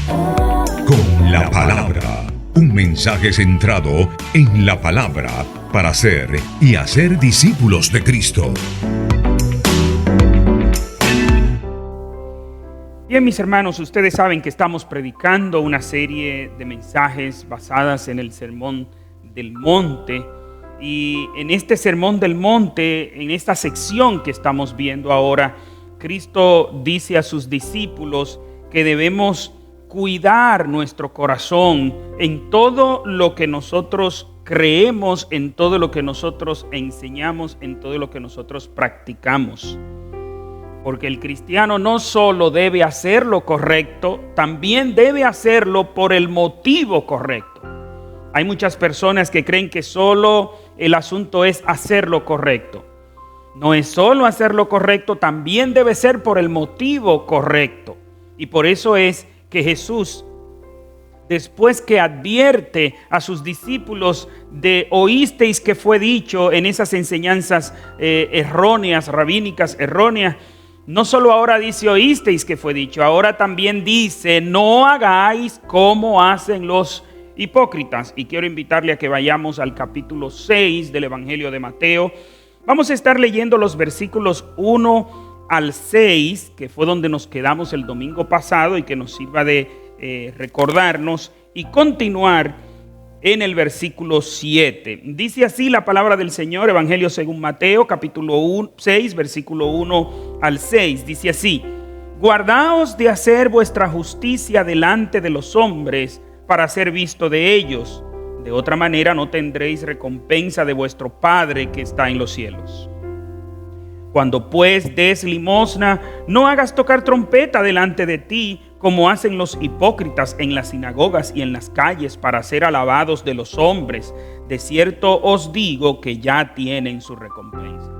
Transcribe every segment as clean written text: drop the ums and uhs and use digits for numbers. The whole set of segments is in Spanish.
Con la palabra, un mensaje centrado en la palabra para ser y hacer discípulos de Cristo. Bien, mis hermanos, ustedes saben que estamos predicando una serie de mensajes basadas en el Sermón del Monte. Y en este Sermón del Monte, en esta sección que estamos viendo ahora, Cristo dice a sus discípulos que debemos cuidar nuestro corazón en todo lo que nosotros creemos, en todo lo que nosotros enseñamos, en todo lo que nosotros practicamos. Porque el cristiano no solo debe hacer lo correcto, también debe hacerlo por el motivo correcto. Hay muchas personas que creen que solo el asunto es hacer lo correcto. No es solo hacer lo correcto, también debe ser por el motivo correcto. Y por eso es que Jesús, después que advierte a sus discípulos de oísteis que fue dicho en esas enseñanzas erróneas, rabínicas erróneas, no solo ahora dice oísteis que fue dicho, ahora también dice no hagáis como hacen los hipócritas. Y quiero invitarle a que vayamos al capítulo 6 del Evangelio de Mateo. Vamos a estar leyendo los versículos 1 al 6, que fue donde nos quedamos el domingo pasado y que nos sirva de recordarnos y continuar en el versículo 7. Dice así la palabra del Señor, Evangelio según Mateo, capítulo 6, versículo 1 al 6. Dice así: guardaos de hacer vuestra justicia delante de los hombres para ser visto de ellos. De otra manera no tendréis recompensa de vuestro Padre que está en los cielos. Cuando pues des limosna, no hagas tocar trompeta delante de ti, como hacen los hipócritas en las sinagogas y en las calles para ser alabados de los hombres. De cierto os digo que ya tienen su recompensa.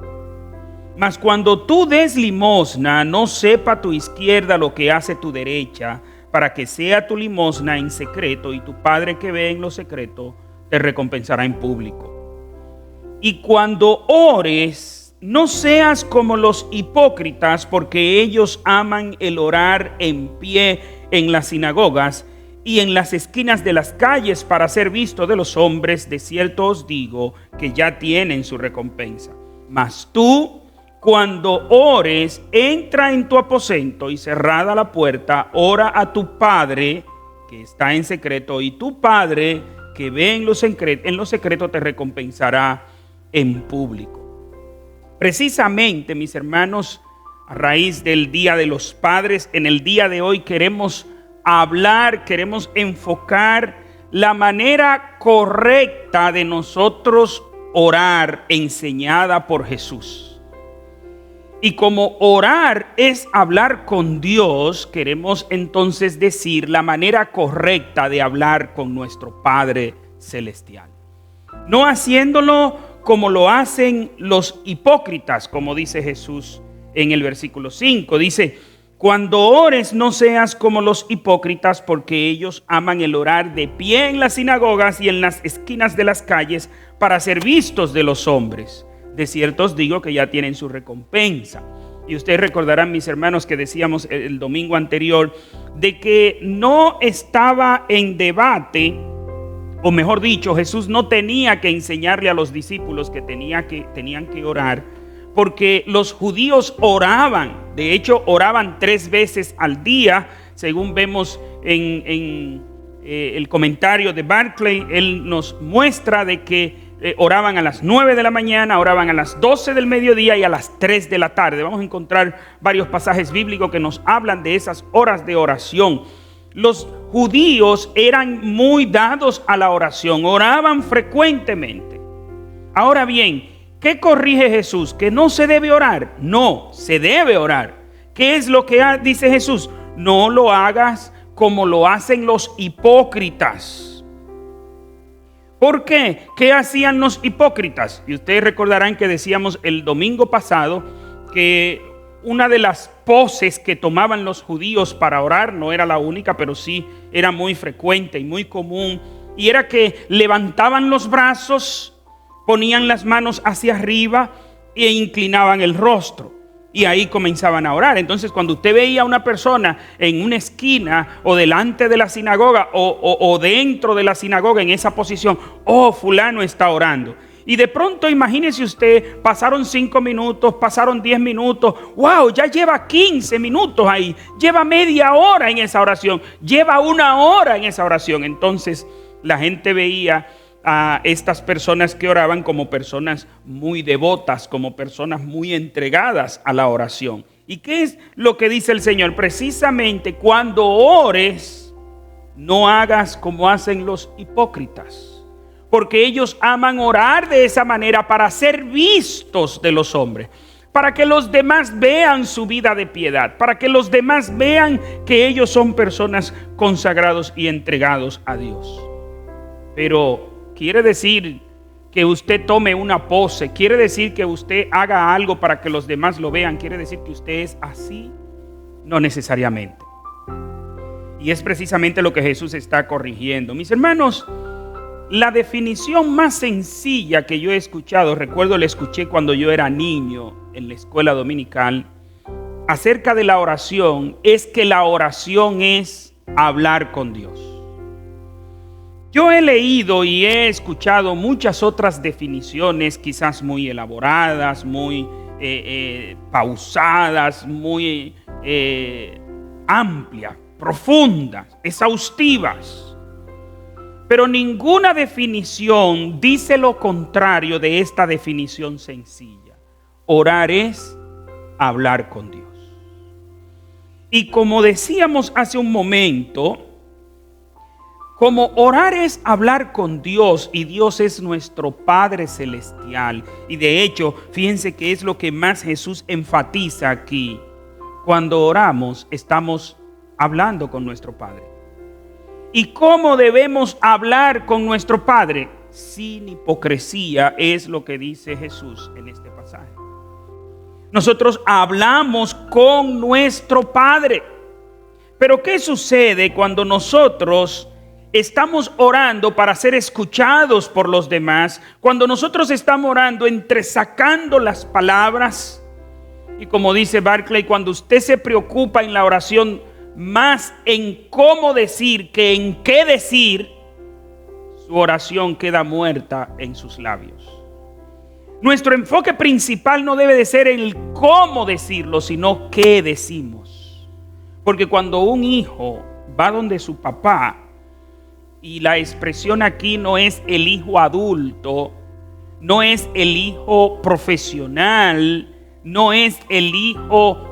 Mas cuando tú des limosna, no sepa tu izquierda lo que hace tu derecha, para que sea tu limosna en secreto, y tu Padre que ve en lo secreto te recompensará en público. Y cuando ores, no seas como los hipócritas, porque ellos aman el orar en pie en las sinagogas y en las esquinas de las calles para ser visto de los hombres. De cierto os digo que ya tienen su recompensa. Mas tú, cuando ores, entra en tu aposento y cerrada la puerta, ora a tu Padre que está en secreto, y tu Padre que ve en lo secreto te recompensará en público. Precisamente, mis hermanos, a raíz del Día de los Padres, en el día de hoy queremos enfocar la manera correcta de nosotros orar, enseñada por Jesús. Y como orar es hablar con Dios, queremos entonces decir la manera correcta de hablar con nuestro Padre Celestial. No haciéndolo como lo hacen los hipócritas, como dice Jesús en el versículo 5. Dice: cuando ores no seas como los hipócritas, porque ellos aman el orar de pie en las sinagogas y en las esquinas de las calles para ser vistos de los hombres. De cierto os digo que ya tienen su recompensa. Y ustedes recordarán, mis hermanos, que decíamos el domingo anterior de que no estaba en debate, o mejor dicho, Jesús no tenía que enseñarle a los discípulos que tenían que orar, porque los judíos oraban. De hecho, oraban 3 veces al día, según vemos en el comentario de Barclay. Él nos muestra de que oraban a las 9 de la mañana, oraban a las 12 del mediodía y a las 3 de la tarde. Vamos a encontrar varios pasajes bíblicos que nos hablan de esas horas de oración. Los judíos eran muy dados a la oración, oraban frecuentemente. Ahora bien, ¿qué corrige Jesús? ¿Que no se debe orar? No, se debe orar. ¿Qué es lo que dice Jesús? No lo hagas como lo hacen los hipócritas. ¿Por qué? ¿Qué hacían los hipócritas? Y ustedes recordarán que decíamos el domingo pasado que una de las poses que tomaban los judíos para orar, no era la única, pero sí era muy frecuente y muy común, y era que levantaban los brazos, ponían las manos hacia arriba e inclinaban el rostro. Y ahí comenzaban a orar. Entonces, cuando usted veía a una persona en una esquina o delante de la sinagoga o dentro de la sinagoga en esa posición, fulano está orando. Y de pronto, imagínese usted, pasaron 5 minutos, pasaron 10 minutos, ya lleva 15 minutos ahí, lleva media hora en esa oración, lleva 1 hora en esa oración. Entonces, la gente veía a estas personas que oraban como personas muy devotas, como personas muy entregadas a la oración. ¿Y qué es lo que dice el Señor? Precisamente, cuando ores, no hagas como hacen los hipócritas, porque ellos aman orar de esa manera para ser vistos de los hombres, para que los demás vean su vida de piedad, para que los demás vean que ellos son personas consagrados y entregados a Dios. Pero quiere decir que usted tome una pose, quiere decir que usted haga algo para que los demás lo vean, quiere decir que usted es así, no necesariamente. Y es precisamente lo que Jesús está corrigiendo. Mis hermanos, la definición más sencilla que yo he escuchado, recuerdo la escuché cuando yo era niño en la escuela dominical, acerca de la oración, es que la oración es hablar con Dios. Yo he leído y he escuchado muchas otras definiciones, quizás muy elaboradas, muy pausadas, muy amplias, profundas, exhaustivas. Pero ninguna definición dice lo contrario de esta definición sencilla. Orar es hablar con Dios. Y como decíamos hace un momento, como orar es hablar con Dios y Dios es nuestro Padre Celestial. Y de hecho, fíjense que es lo que más Jesús enfatiza aquí. Cuando oramos, estamos hablando con nuestro Padre. ¿Y cómo debemos hablar con nuestro Padre? Sin hipocresía, es lo que dice Jesús en este pasaje. Nosotros hablamos con nuestro Padre. Pero ¿qué sucede cuando nosotros estamos orando para ser escuchados por los demás? Cuando nosotros estamos orando entresacando las palabras, y como dice Barclay, cuando usted se preocupa en la oración más en cómo decir que en qué decir, su oración queda muerta en sus labios. Nuestro enfoque principal no debe de ser el cómo decirlo, sino qué decimos. Porque cuando un hijo va donde su papá, y la expresión aquí no es el hijo adulto, no es el hijo profesional, no es el hijo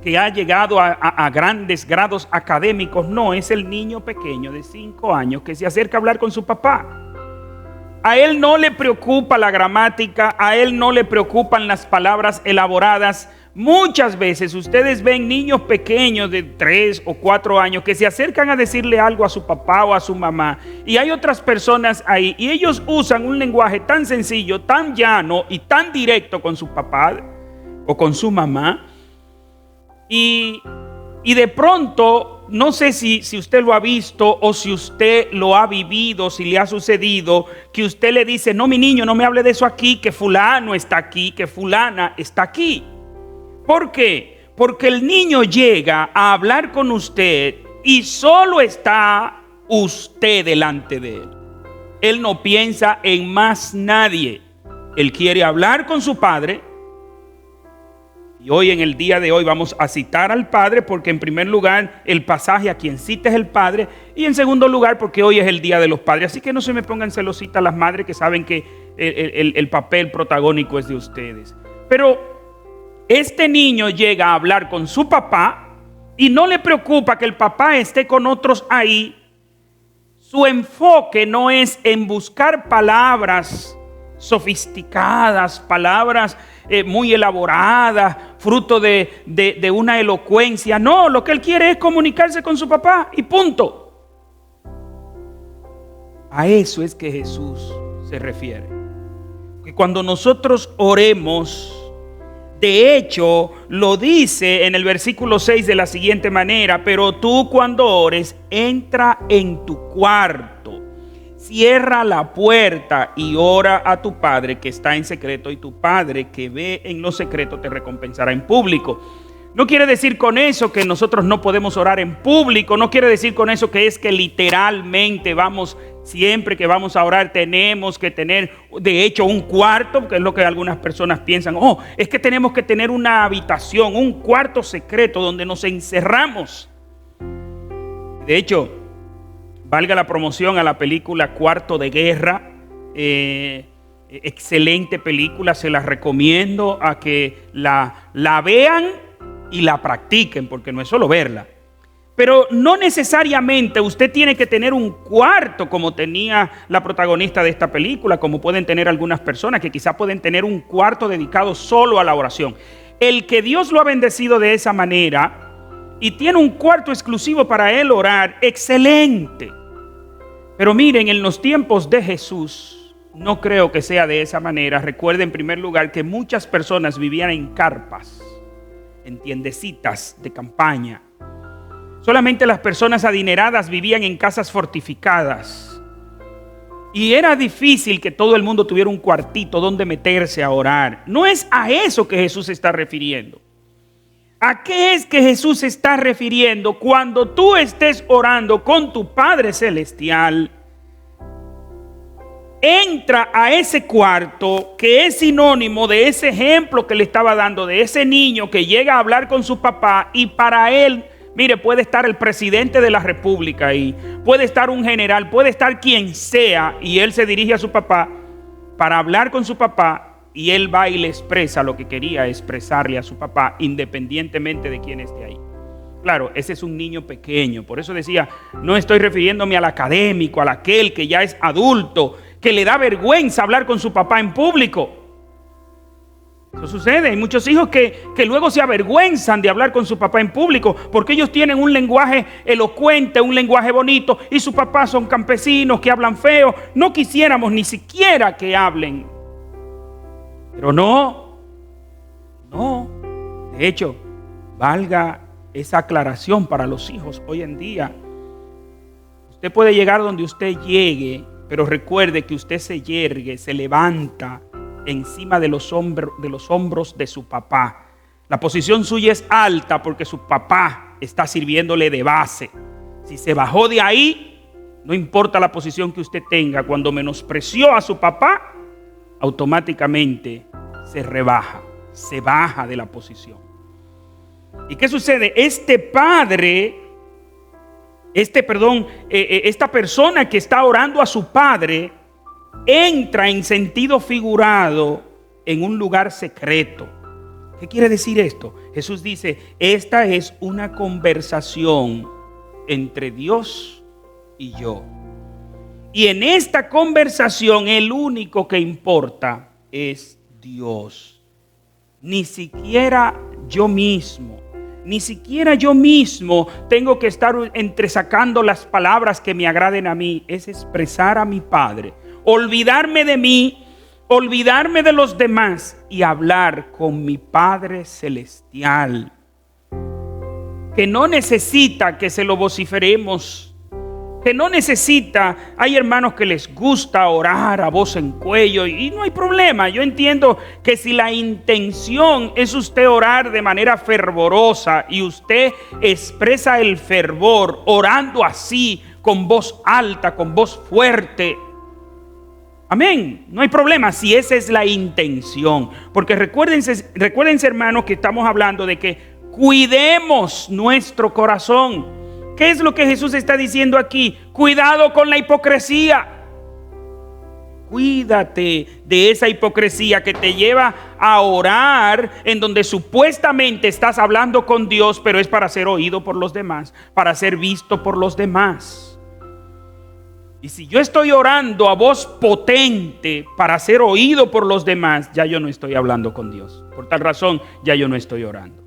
que ha llegado a grandes grados académicos, no, es el niño pequeño de 5 años que se acerca a hablar con su papá. A él no le preocupa la gramática, a él no le preocupan las palabras elaboradas. Muchas veces ustedes ven niños pequeños de 3 o 4 años que se acercan a decirle algo a su papá o a su mamá, y hay otras personas ahí y ellos usan un lenguaje tan sencillo, tan llano y tan directo con su papá o con su mamá, y de pronto, no sé si usted lo ha visto o si usted lo ha vivido, si le ha sucedido, que usted le dice: no, mi niño, no me hable de eso aquí, que fulano está aquí, que fulana está aquí. ¿Por qué? Porque el niño llega a hablar con usted y solo está usted delante de él. Él no piensa en más nadie. Él quiere hablar con su padre. Y hoy, en el día de hoy, vamos a citar al Padre, porque en primer lugar el pasaje a quien cita es el Padre, y en segundo lugar porque hoy es el Día de los Padres. Así que no se me pongan celositas las madres, que saben que el papel protagónico es de ustedes. Pero este niño llega a hablar con su papá y no le preocupa que el papá esté con otros ahí. Su enfoque no es en buscar palabras sofisticadas, palabras muy elaboradas, fruto de una elocuencia. No, lo que él quiere es comunicarse con su papá y punto. A eso es que Jesús se refiere. Que cuando nosotros oremos, de hecho, lo dice en el versículo 6 de la siguiente manera: pero tú, cuando ores, entra en tu cuarto, cierra la puerta y ora a tu Padre que está en secreto, y tu Padre que ve en lo secreto te recompensará en público. No quiere decir con eso que nosotros no podemos orar en público. No quiere decir con eso que es que literalmente siempre que vamos a orar tenemos que tener, de hecho, un cuarto, que es lo que algunas personas piensan. Es que tenemos que tener una habitación, un cuarto secreto donde nos encerramos. De hecho, valga la promoción a la película Cuarto de Guerra. Excelente película, se la recomiendo a que la vean y la practiquen, porque no es solo verla. Pero no necesariamente usted tiene que tener un cuarto como tenía la protagonista de esta película, como pueden tener algunas personas que quizá pueden tener un cuarto dedicado solo a la oración. El que Dios lo ha bendecido de esa manera y tiene un cuarto exclusivo para él orar, excelente. Pero miren, en los tiempos de Jesús no creo que sea de esa manera. Recuerden en primer lugar que muchas personas vivían en carpas, en tiendecitas de campaña. Solamente las personas adineradas vivían en casas fortificadas. Y era difícil que todo el mundo tuviera un cuartito donde meterse a orar. No es a eso que Jesús se está refiriendo. ¿A qué es que Jesús se está refiriendo? Cuando tú estés orando con tu Padre Celestial, entra a ese cuarto que es sinónimo de ese ejemplo que le estaba dando, de ese niño que llega a hablar con su papá, y para él, mire, puede estar el presidente de la república ahí, puede estar un general, puede estar quien sea, y él se dirige a su papá para hablar con su papá, y él va y le expresa lo que quería expresarle a su papá, independientemente de quién esté ahí. Claro, ese es un niño pequeño. Por eso decía, no estoy refiriéndome al académico, al aquel que ya es adulto, que le da vergüenza hablar con su papá en público. Eso sucede. Hay muchos hijos que luego se avergüenzan de hablar con su papá en público porque ellos tienen un lenguaje elocuente, un lenguaje bonito, y sus papás son campesinos que hablan feo. No quisiéramos ni siquiera que hablen. Pero no. De hecho, valga esa aclaración para los hijos hoy en día. Usted puede llegar donde usted llegue, pero recuerde que usted se yergue, se levanta encima de los hombros de su papá. La posición suya es alta porque su papá está sirviéndole de base. Si se bajó de ahí, no importa la posición que usted tenga, cuando menospreció a su papá, automáticamente se rebaja, se baja de la posición. ¿Y qué sucede? Esta persona que está orando a su padre entra en sentido figurado en un lugar secreto. ¿Qué quiere decir esto? Jesús dice, esta es una conversación entre Dios y yo. Y en esta conversación el único que importa es Dios. Ni siquiera yo mismo tengo que estar entresacando las palabras que me agraden a mí. Es expresar a mi Padre, olvidarme de mí, olvidarme de los demás y hablar con mi Padre Celestial, que no necesita que se lo vociferemos, que no necesita. Hay hermanos que les gusta orar a voz en cuello y no hay problema. Yo entiendo que si la intención es usted orar de manera fervorosa y usted expresa el fervor orando así, con voz alta, con voz fuerte, amén, no hay problema si esa es la intención. Porque recuérdense hermanos, que estamos hablando de que cuidemos nuestro corazón. ¿Qué es lo que Jesús está diciendo aquí? Cuidado con la hipocresía. Cuídate de esa hipocresía que te lleva a orar en donde supuestamente estás hablando con Dios, pero es para ser oído por los demás, para ser visto por los demás. Y si yo estoy orando a voz potente para ser oído por los demás, ya yo no estoy hablando con Dios. Por tal razón, ya yo no estoy orando.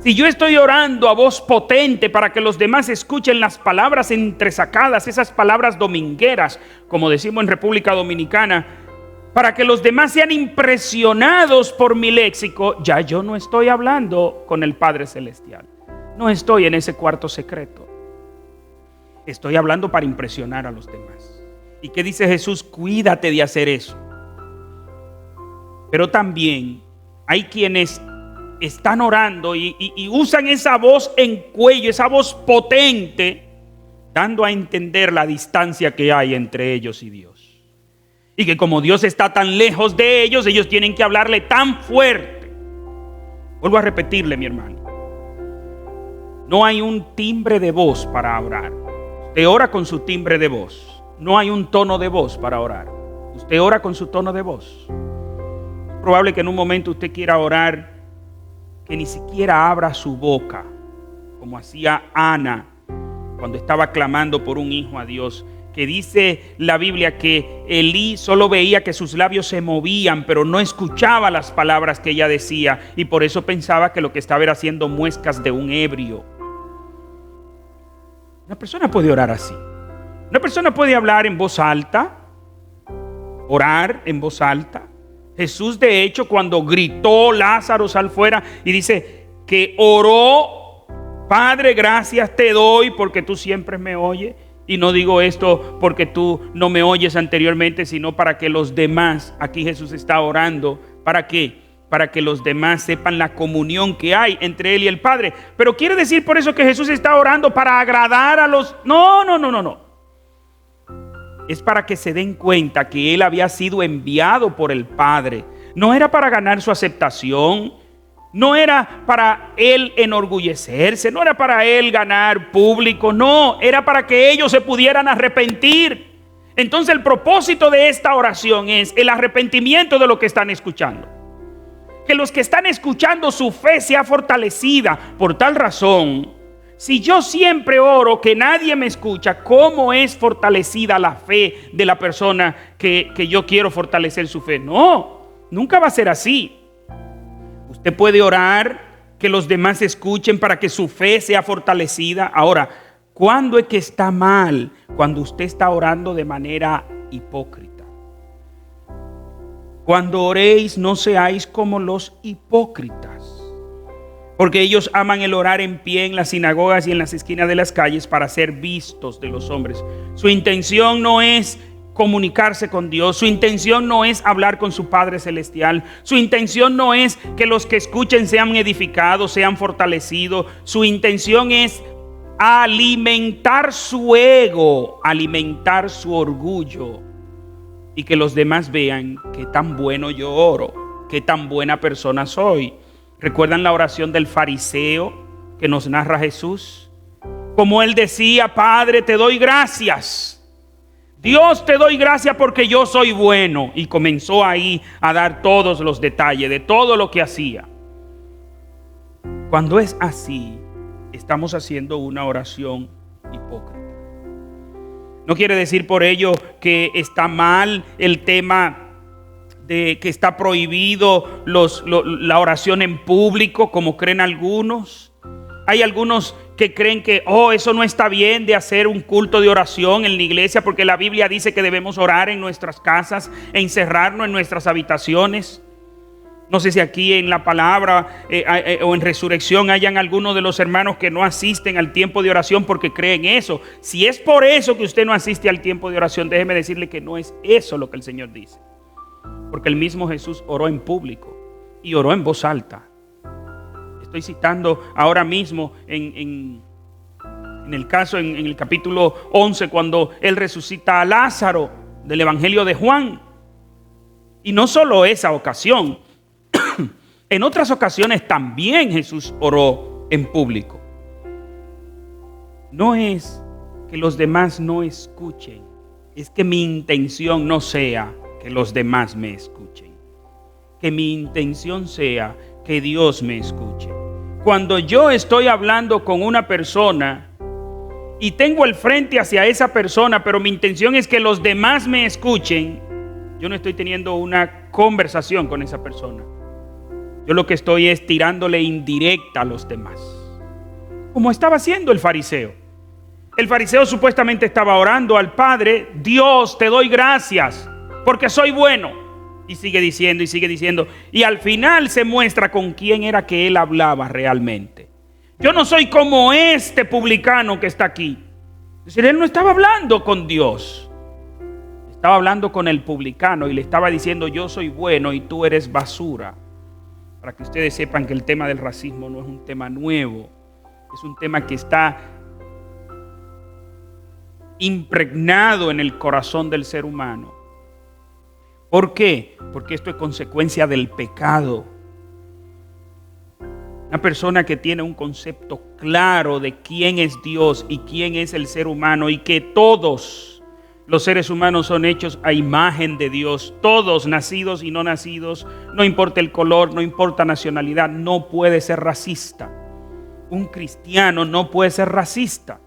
Si yo estoy orando a voz potente para que los demás escuchen las palabras entresacadas, esas palabras domingueras, como decimos en República Dominicana, para que los demás sean impresionados por mi léxico, ya yo no estoy hablando con el Padre Celestial. No estoy en ese cuarto secreto. Estoy hablando para impresionar a los demás. ¿Y qué dice Jesús? Cuídate de hacer eso. Pero también hay quienes están orando y usan esa voz en cuello, esa voz potente, dando a entender la distancia que hay entre ellos y Dios. Y que como Dios está tan lejos de ellos, ellos tienen que hablarle tan fuerte. Vuelvo a repetirle, mi hermano. No hay un timbre de voz para orar. Usted ora con su timbre de voz. No hay un tono de voz para orar. Usted ora con su tono de voz. Es probable que en un momento usted quiera orar que ni siquiera abra su boca, como hacía Ana cuando estaba clamando por un hijo a Dios. Que dice la Biblia que Elí solo veía que sus labios se movían, pero no escuchaba las palabras que ella decía, y por eso pensaba que lo que estaba era haciendo muescas de un ebrio. Una persona puede orar así. Una persona puede hablar en voz alta, orar en voz alta. Jesús, de hecho, cuando gritó Lázaro sal fuera, y dice que oró: Padre, gracias te doy porque tú siempre me oyes. Y no digo esto porque tú no me oyes anteriormente, sino para que los demás, aquí Jesús está orando, ¿para qué? Para que los demás sepan la comunión que hay entre Él y el Padre. Pero quiere decir por eso que Jesús está orando para agradar a los... No. Es para que se den cuenta que Él había sido enviado por el Padre. No era para ganar su aceptación. No era para Él enorgullecerse. No era para Él ganar público. No, era para que ellos se pudieran arrepentir. Entonces el propósito de esta oración es el arrepentimiento de lo que están escuchando. Que los que están escuchando, su fe sea fortalecida. Por tal razón, si yo siempre oro que nadie me escucha, ¿cómo es fortalecida la fe de la persona que yo quiero fortalecer su fe? No, nunca va a ser así. Usted puede orar que los demás escuchen para que su fe sea fortalecida. Ahora, ¿cuándo es que está mal? Cuando usted está orando de manera hipócrita. Cuando oréis, no seáis como los hipócritas, porque ellos aman el orar en pie en las sinagogas y en las esquinas de las calles para ser vistos de los hombres. Su intención no es comunicarse con Dios. Su intención no es hablar con su Padre Celestial. Su intención no es que los que escuchen sean edificados, sean fortalecidos. Su intención es alimentar su ego, alimentar su orgullo, y que los demás vean qué tan bueno yo oro, qué tan buena persona soy. ¿Recuerdan la oración del fariseo que nos narra Jesús? Como él decía: Padre, te doy gracias. Dios, te doy gracias porque yo soy bueno. Y comenzó ahí a dar todos los detalles de todo lo que hacía. Cuando es así, estamos haciendo una oración hipócrita. No quiere decir por ello que está mal el tema de que está prohibido la oración en público, como creen algunos. Hay algunos que creen que eso no está bien de hacer un culto de oración en la iglesia, porque la Biblia dice que debemos orar en nuestras casas, encerrarnos en nuestras habitaciones. No sé si aquí en la palabra o en resurrección hayan algunos de los hermanos que no asisten al tiempo de oración porque creen eso. Si es por eso que usted no asiste al tiempo de oración, déjeme decirle que no es eso lo que el Señor dice. Porque el mismo Jesús oró en público y oró en voz alta. Estoy citando ahora mismo en el caso, en el capítulo 11, cuando Él resucita a Lázaro del Evangelio de Juan. Y no solo esa ocasión. En otras ocasiones también Jesús oró en público. No es que los demás no escuchen, es que mi intención no sea que los demás me escuchen. Que mi intención sea que Dios me escuche. Cuando yo estoy hablando con una persona y tengo el frente hacia esa persona, pero mi intención es que los demás me escuchen, yo no estoy teniendo una conversación con esa persona. Yo lo que estoy es tirándole indirecta a los demás, como estaba haciendo el fariseo. El fariseo supuestamente estaba orando al Padre: Dios, te doy gracias porque soy bueno. Y sigue diciendo y sigue diciendo. Y al final se muestra con quién era que él hablaba realmente. Yo no soy como este publicano que está aquí. Es decir, él no estaba hablando con Dios. Estaba hablando con el publicano y le estaba diciendo: yo soy bueno y tú eres basura. Para que ustedes sepan que el tema del racismo no es un tema nuevo. Es un tema que está impregnado en el corazón del ser humano. ¿Por qué? Porque esto es consecuencia del pecado. Una persona que tiene un concepto claro de quién es Dios y quién es el ser humano, y que todos los seres humanos son hechos a imagen de Dios, todos, nacidos y no nacidos, no importa el color, no importa nacionalidad, no puede ser racista. Un cristiano no puede ser racista.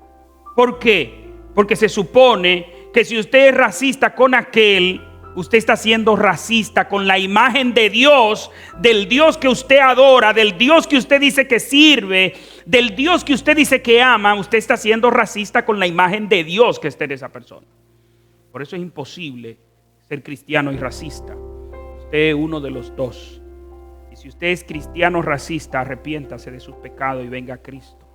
¿Por qué? Porque se supone que si usted es racista con aquel, usted está siendo racista con la imagen de Dios, del Dios que usted adora, del Dios que usted dice que sirve, del Dios que usted dice que ama. Usted está siendo racista con la imagen de Dios que está en esa persona. Por eso es imposible ser cristiano y racista. Usted es uno de los dos. Y si usted es cristiano racista, arrepiéntase de sus pecados y venga a Cristo.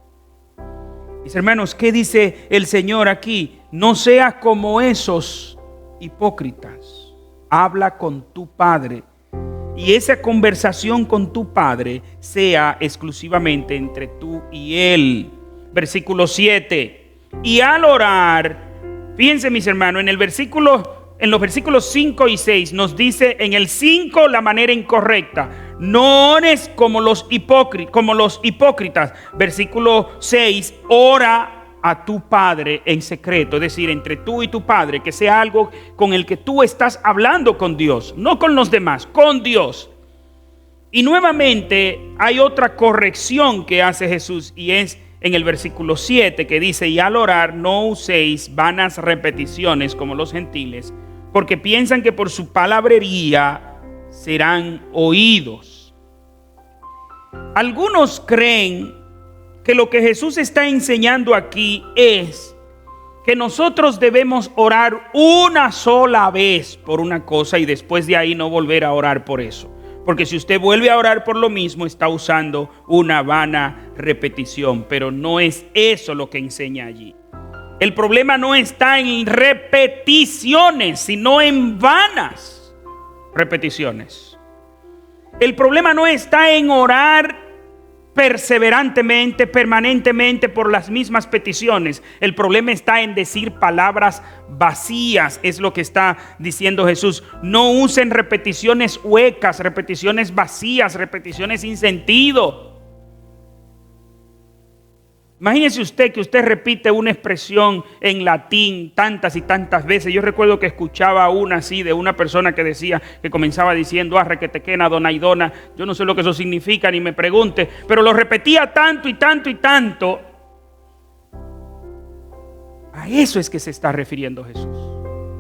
Mis hermanos, ¿qué dice el Señor aquí? No seas como esos hipócritas. Habla con tu padre, y esa conversación con tu padre sea exclusivamente entre tú y él. Versículo 7. Y al orar, fíjense mis hermanos, en los versículos 5 y 6 nos dice en el 5 la manera incorrecta: no ores como los hipócritas. Versículo 6, ora a tu padre en secreto, es decir, entre tú y tu padre, que sea algo con el que tú estás hablando con Dios, no con los demás, con Dios. Y nuevamente hay otra corrección que hace Jesús, y es en el versículo 7, que dice: y al orar no uséis vanas repeticiones como los gentiles, porque piensan que por su palabrería serán oídos. Algunos creen que lo que Jesús está enseñando aquí es que nosotros debemos orar una sola vez por una cosa y después de ahí no volver a orar por eso. Porque si usted vuelve a orar por lo mismo, está usando una vana repetición. Pero no es eso lo que enseña allí. El problema no está en repeticiones, sino en vanas repeticiones. El problema no está en orar perseverantemente, permanentemente por las mismas peticiones. El problema está en decir palabras vacías. Es lo que está diciendo Jesús. No usen repeticiones huecas, repeticiones vacías, repeticiones sin sentido. Imagínese usted que usted repite una expresión en latín tantas y tantas veces. Yo recuerdo que escuchaba una así de una persona que decía, que comenzaba diciendo: arre que te quena, dona y dona. Yo no sé lo que eso significa, ni me pregunte, pero lo repetía tanto y tanto y tanto. A eso es que se está refiriendo Jesús.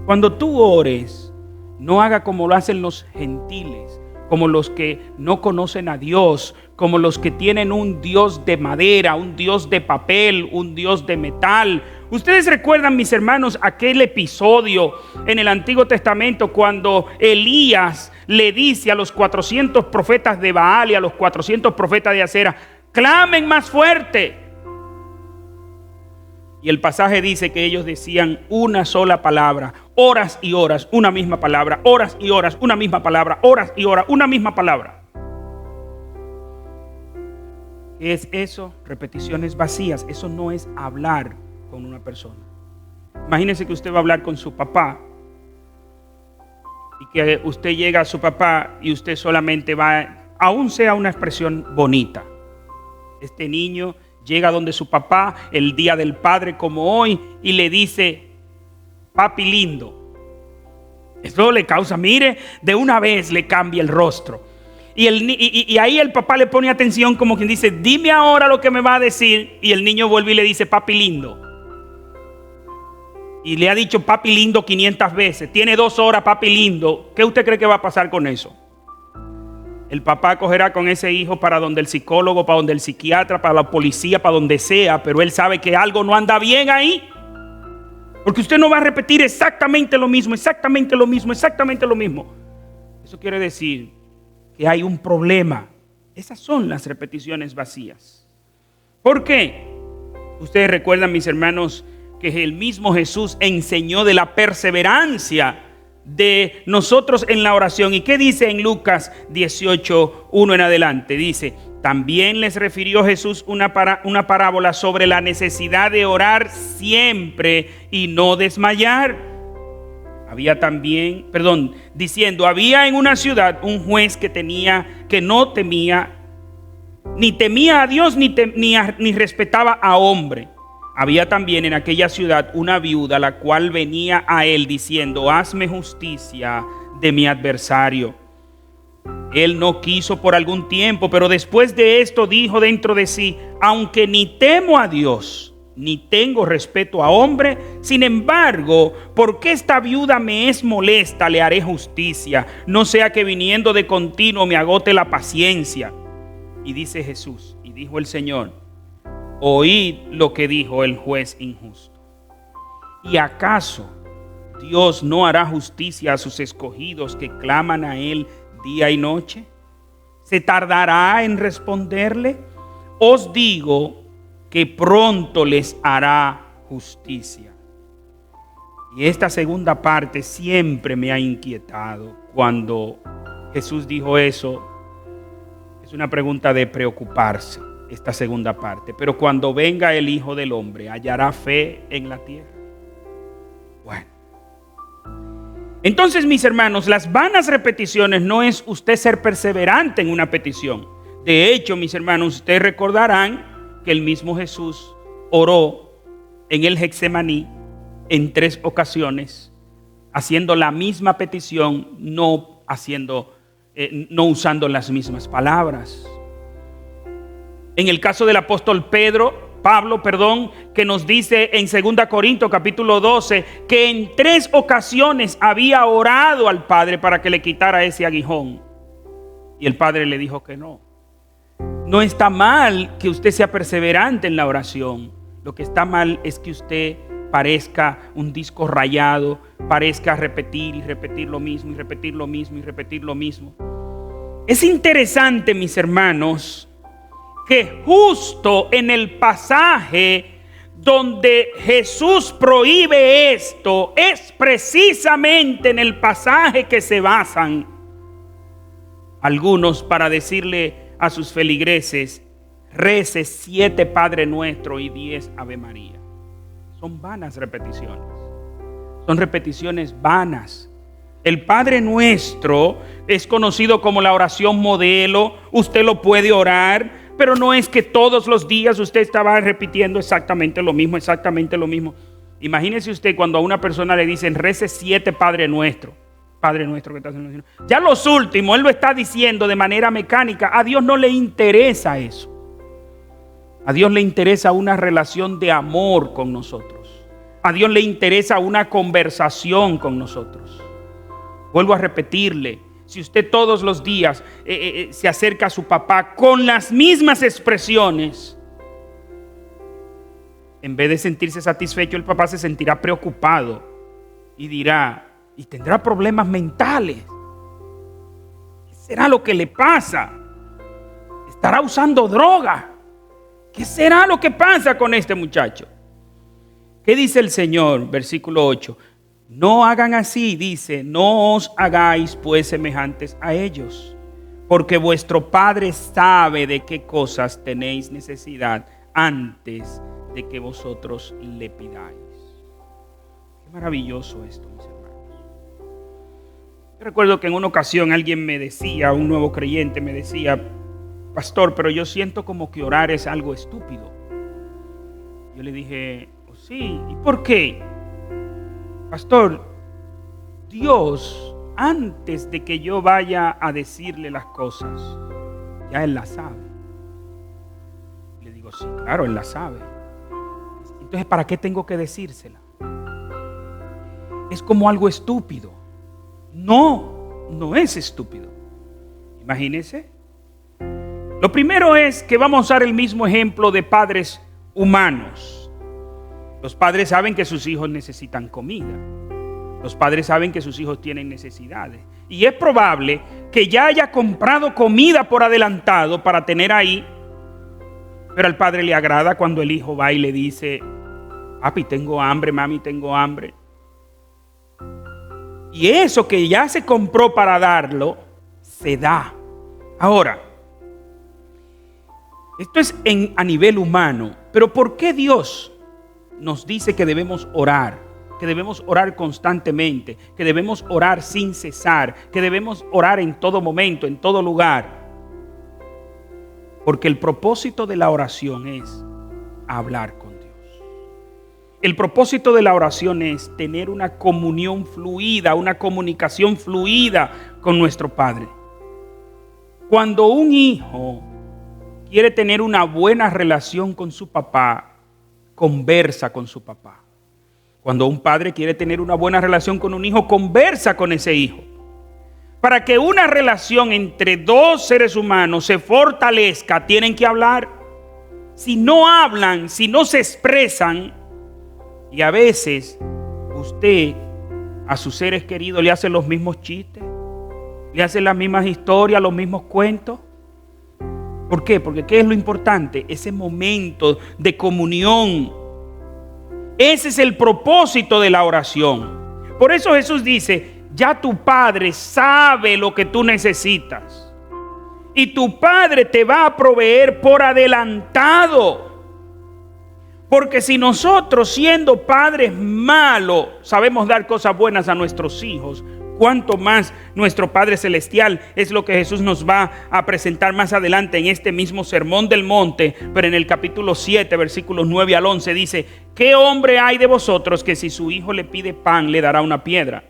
Cuando tú ores, no haga como lo hacen los gentiles, como los que no conocen a Dios, como los que tienen un Dios de madera, un Dios de papel, un Dios de metal. Ustedes recuerdan, mis hermanos, aquel episodio en el Antiguo Testamento cuando Elías le dice a los 400 profetas de Baal y a los 400 profetas de Acera: clamen más fuerte. Y el pasaje dice que ellos decían una sola palabra, horas y horas, una misma palabra, horas y horas, una misma palabra, horas y horas, una misma palabra. ¿Qué es eso? Repeticiones vacías. Eso no es hablar con una persona. Imagínese que usted va a hablar con su papá y que usted llega a su papá y usted solamente va, aún sea una expresión bonita. Este niño llega donde su papá el día del padre como hoy y le dice: papi lindo. Eso le causa, mire, de una vez le cambia el rostro. Y ahí el papá le pone atención, como quien dice: dime ahora lo que me va a decir. Y el niño vuelve y le dice: papi lindo. Y le ha dicho papi lindo 500 veces. Tiene 2 horas, papi lindo. ¿Qué usted cree que va a pasar con eso? El papá cogerá con ese hijo para donde el psicólogo, para donde el psiquiatra, para la policía, para donde sea. Pero él sabe que algo no anda bien ahí. Porque usted no va a repetir exactamente lo mismo, exactamente lo mismo, exactamente lo mismo. Eso quiere decir que hay un problema. Esas son las repeticiones vacías. ¿Por qué? Ustedes recuerdan, mis hermanos, que el mismo Jesús enseñó de la perseverancia de nosotros en la oración. ¿Y qué dice en Lucas 18:1 en adelante? Dice: también les refirió Jesús una parábola sobre la necesidad de orar siempre y no desmayar. Diciendo, había en una ciudad un juez que no temía, ni temía a Dios, ni respetaba a hombre. Había también en aquella ciudad una viuda, la cual venía a él diciendo: hazme justicia de mi adversario. Él no quiso por algún tiempo, pero después de esto dijo dentro de sí: aunque ni temo a Dios, ni tengo respeto a hombre, sin embargo, porque esta viuda me es molesta, le haré justicia, no sea que viniendo de continuo me agote la paciencia. Y dice Jesús, y dijo el Señor: oíd lo que dijo el juez injusto. ¿Y acaso Dios no hará justicia a sus escogidos que claman a Él día y noche? ¿Se tardará en responderle? Os digo que pronto les hará justicia. Y esta segunda parte siempre me ha inquietado. Cuando Jesús dijo eso, es una pregunta de preocuparse, esta segunda parte. Pero cuando venga el Hijo del Hombre, ¿hallará fe en la tierra? Bueno. Entonces, mis hermanos, las vanas repeticiones no es usted ser perseverante en una petición. De hecho, mis hermanos, ustedes recordarán que el mismo Jesús oró en el Getsemaní en 3 ocasiones, haciendo la misma petición, no usando las mismas palabras. En el caso del apóstol Pablo, que nos dice en 2 Corintios capítulo 12 que en 3 ocasiones había orado al Padre para que le quitara ese aguijón, y el Padre le dijo que no. No está mal que usted sea perseverante en la oración. Lo que está mal es que usted parezca un disco rayado, parezca repetir y repetir lo mismo y repetir lo mismo y repetir lo mismo. Es interesante, mis hermanos, que justo en el pasaje donde Jesús prohíbe esto, es precisamente en el pasaje que se basan algunos para decirle a sus feligreses: rece 7 Padre Nuestro y 10 Ave María. Son vanas repeticiones. Son repeticiones vanas. El Padre Nuestro es conocido como la oración modelo. Usted lo puede orar, pero no es que todos los días usted estaba repitiendo exactamente lo mismo. Imagínese usted cuando a una persona le dicen: rece 7 Padre Nuestro. Padre Nuestro que estás en los cielos. Ya los últimos, Él lo está diciendo de manera mecánica. A Dios no le interesa eso. A Dios le interesa una relación de amor con nosotros. A Dios le interesa una conversación con nosotros. Vuelvo a repetirle: si usted todos los días se acerca a su papá con las mismas expresiones, en vez de sentirse satisfecho, el papá se sentirá preocupado y dirá, y tendrá problemas mentales. ¿Qué será lo que le pasa? ¿Estará usando droga? ¿Qué será lo que pasa con este muchacho? ¿Qué dice el Señor? Versículo 8. No hagan así, dice, no os hagáis pues semejantes a ellos, porque vuestro Padre sabe de qué cosas tenéis necesidad antes de que vosotros le pidáis. Qué maravilloso esto, mis hermanos. Yo recuerdo que en una ocasión alguien me decía, un nuevo creyente me decía: pastor, pero yo siento como que orar es algo estúpido. Yo le dije: oh, sí, ¿y por qué? Pastor, Dios, antes de que yo vaya a decirle las cosas, ya Él las sabe. Le digo: sí, claro, Él las sabe. Entonces, ¿para qué tengo que decírsela? Es como algo estúpido. No es estúpido. Imagínense. Lo primero es que vamos a usar el mismo ejemplo de padres humanos. Los padres saben que sus hijos necesitan comida. Los padres saben que sus hijos tienen necesidades. Y es probable que ya haya comprado comida por adelantado para tener ahí. Pero al padre le agrada cuando el hijo va y le dice: papi, tengo hambre, mami, tengo hambre. Y eso que ya se compró para darlo, se da. Ahora, esto es a nivel humano, pero ¿por qué Dios nos dice que debemos orar? Que debemos orar constantemente, que debemos orar sin cesar, que debemos orar en todo momento, en todo lugar. Porque el propósito de la oración es hablar con Dios. El propósito de la oración es tener una comunión fluida, una comunicación fluida con nuestro Padre. Cuando un hijo quiere tener una buena relación con su papá, conversa con su papá. Cuando un padre quiere tener una buena relación con un hijo, conversa con ese hijo. Para que una relación entre dos seres humanos se fortalezca, tienen que hablar. Si no hablan, si no se expresan, y a veces usted a sus seres queridos le hace los mismos chistes, le hace las mismas historias, los mismos cuentos. ¿Por qué? Porque ¿qué es lo importante? Ese momento de comunión. Ese es el propósito de la oración. Por eso Jesús dice, ya tu Padre sabe lo que tú necesitas. Y tu Padre te va a proveer por adelantado. Porque si nosotros, siendo padres malos, sabemos dar cosas buenas a nuestros hijos, cuánto más nuestro Padre Celestial. Es lo que Jesús nos va a presentar más adelante en este mismo Sermón del Monte. Pero en el capítulo 7, versículos 9 al 11 dice: ¿qué hombre hay de vosotros que si su hijo le pide pan le dará una piedra?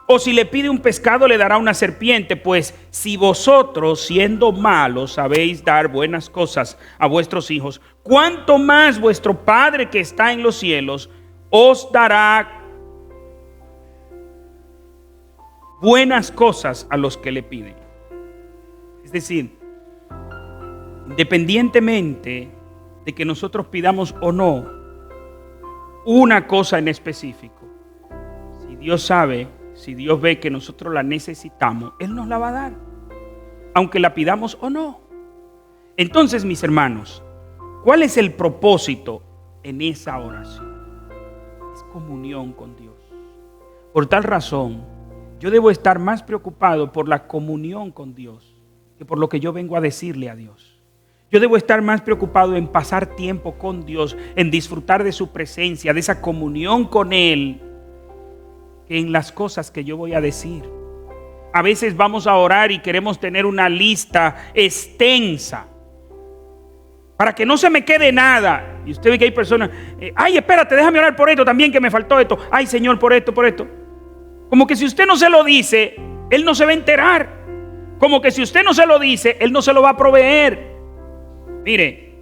O si le pide un pescado le dará una serpiente. Pues si vosotros, siendo malos, sabéis dar buenas cosas a vuestros hijos, ¿cuánto más vuestro Padre que está en los cielos os dará buenas cosas a los que le piden? Es decir, independientemente de que nosotros pidamos o no una cosa en específico, si Dios sabe, si Dios ve que nosotros la necesitamos, Él nos la va a dar, aunque la pidamos o no. Entonces, mis hermanos, ¿cuál es el propósito en esa oración? Es comunión con Dios. Por tal razón, yo debo estar más preocupado por la comunión con Dios que por lo que yo vengo a decirle a Dios. Yo debo estar más preocupado en pasar tiempo con Dios, en disfrutar de su presencia, de esa comunión con Él, que en las cosas que yo voy a decir. A veces vamos a orar y queremos tener una lista extensa para que no se me quede nada. Y usted ve que hay personas, ay, espérate, déjame orar por esto también, que me faltó esto. Ay, Señor, por esto, por esto. Como que si usted no se lo dice, Él no se va a enterar. Como que si usted no se lo dice, Él no se lo va a proveer. Mire,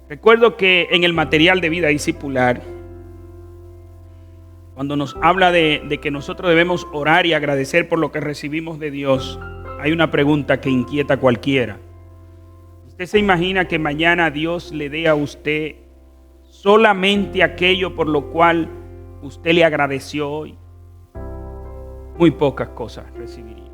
recuerdo que en el material de vida discipular, cuando nos habla de que nosotros debemos orar y agradecer por lo que recibimos de Dios, hay una pregunta que inquieta a cualquiera. ¿Usted se imagina que mañana Dios le dé a usted solamente aquello por lo cual usted le agradeció hoy? Muy pocas cosas recibiría.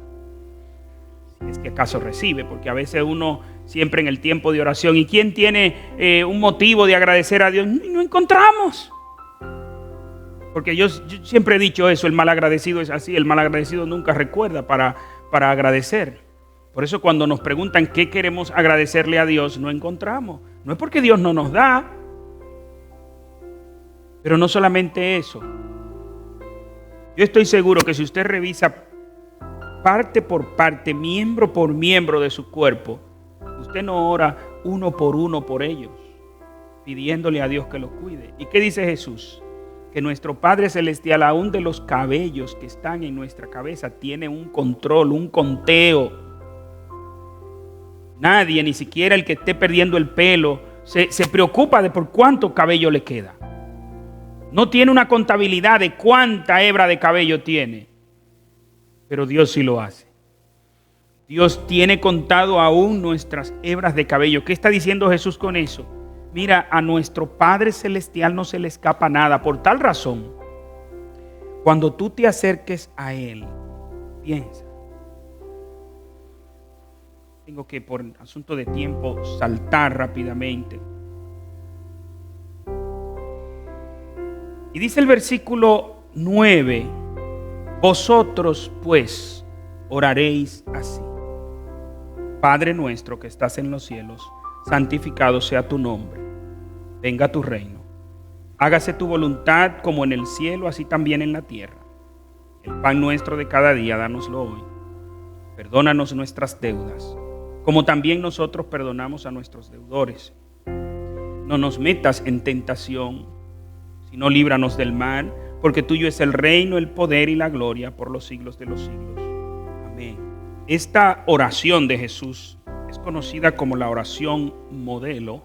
Si es que acaso recibe, porque a veces uno siempre en el tiempo de oración, ¿y quién tiene un motivo de agradecer a Dios? No encontramos. Porque yo siempre he dicho eso, el malagradecido es así, el malagradecido nunca recuerda para agradecer. Por eso cuando nos preguntan qué queremos agradecerle a Dios, no encontramos. No es porque Dios no nos da, pero no solamente eso. Yo estoy seguro que si usted revisa parte por parte, miembro por miembro de su cuerpo, usted no ora uno por ellos, pidiéndole a Dios que los cuide. ¿Y qué dice Jesús? Que nuestro Padre Celestial, aún de los cabellos que están en nuestra cabeza, tiene un control, un conteo. Nadie, ni siquiera el que esté perdiendo el pelo, se preocupa de por cuánto cabello le queda. No tiene una contabilidad de cuánta hebra de cabello tiene. Pero Dios sí lo hace. Dios tiene contado aún nuestras hebras de cabello. ¿Qué está diciendo Jesús con eso? Mira, a nuestro Padre Celestial no se le escapa nada. Por tal razón, cuando tú te acerques a Él, piensa. Tengo que, por asunto de tiempo, saltar rápidamente. Y dice el versículo 9, Vosotros pues oraréis así: Padre nuestro que estás en los cielos, santificado sea tu nombre. Venga tu reino. Hágase tu voluntad como en el cielo, así también en la tierra. El pan nuestro de cada día, dánoslo hoy. Perdónanos nuestras deudas, como también nosotros perdonamos a nuestros deudores. No nos metas en tentación, sino líbranos del mal, porque tuyo es el reino, el poder y la gloria por los siglos de los siglos. Amén. Esta oración de Jesús es conocida como la oración modelo.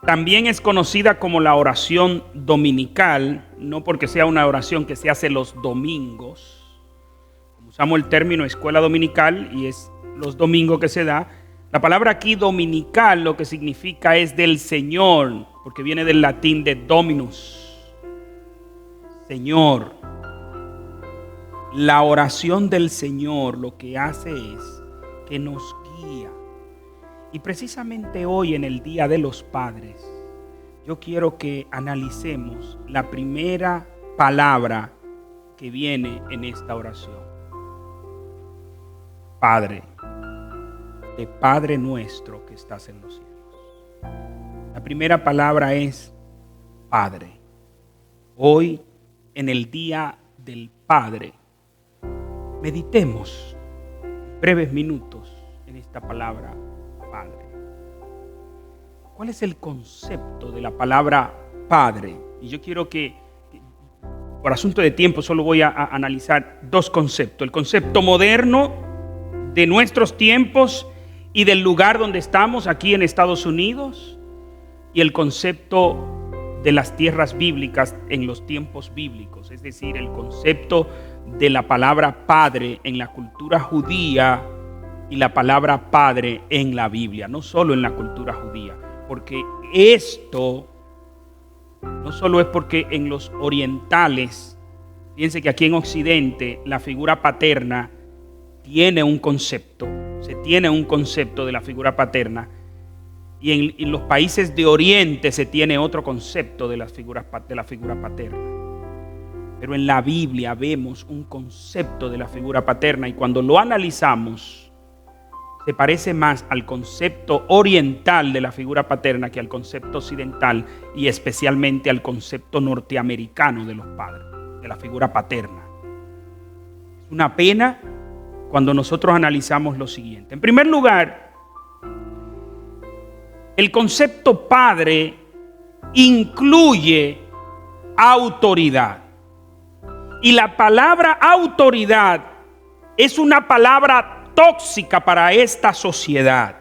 También es conocida como la oración dominical, no porque sea una oración que se hace los domingos. Usamos el término escuela dominical y es los domingos que se da. La palabra aquí dominical lo que significa es del Señor, porque viene del latín de dominus, Señor. La oración del Señor lo que hace es que nos guía. Y precisamente hoy, en el Día de los Padres, yo quiero que analicemos la primera palabra que viene en esta oración. Padre, de Padre nuestro que estás en los cielos. La primera palabra es Padre. Hoy, en el Día del Padre, meditemos breves minutos en esta palabra Padre. ¿Cuál es el concepto de la palabra Padre? Y yo quiero que, por asunto de tiempo, solo voy a analizar dos conceptos. El concepto moderno de nuestros tiempos y del lugar donde estamos aquí en Estados Unidos, y el concepto de las tierras bíblicas en los tiempos bíblicos, es decir, el concepto de la palabra Padre en la cultura judía y la palabra Padre en la Biblia, no solo en la cultura judía, porque esto no solo es porque en los orientales, fíjense que aquí en Occidente la figura paterna tiene un concepto, se tiene un concepto de la figura paterna, y en los países de Oriente se tiene otro concepto de la figura paterna. Pero en la Biblia vemos un concepto de la figura paterna, y cuando lo analizamos se parece más al concepto oriental de la figura paterna que al concepto occidental, y especialmente al concepto norteamericano de los padres, de la figura paterna. Es una pena cuando nosotros analizamos lo siguiente. En primer lugar, el concepto padre incluye autoridad. Y la palabra autoridad es una palabra tóxica para esta sociedad.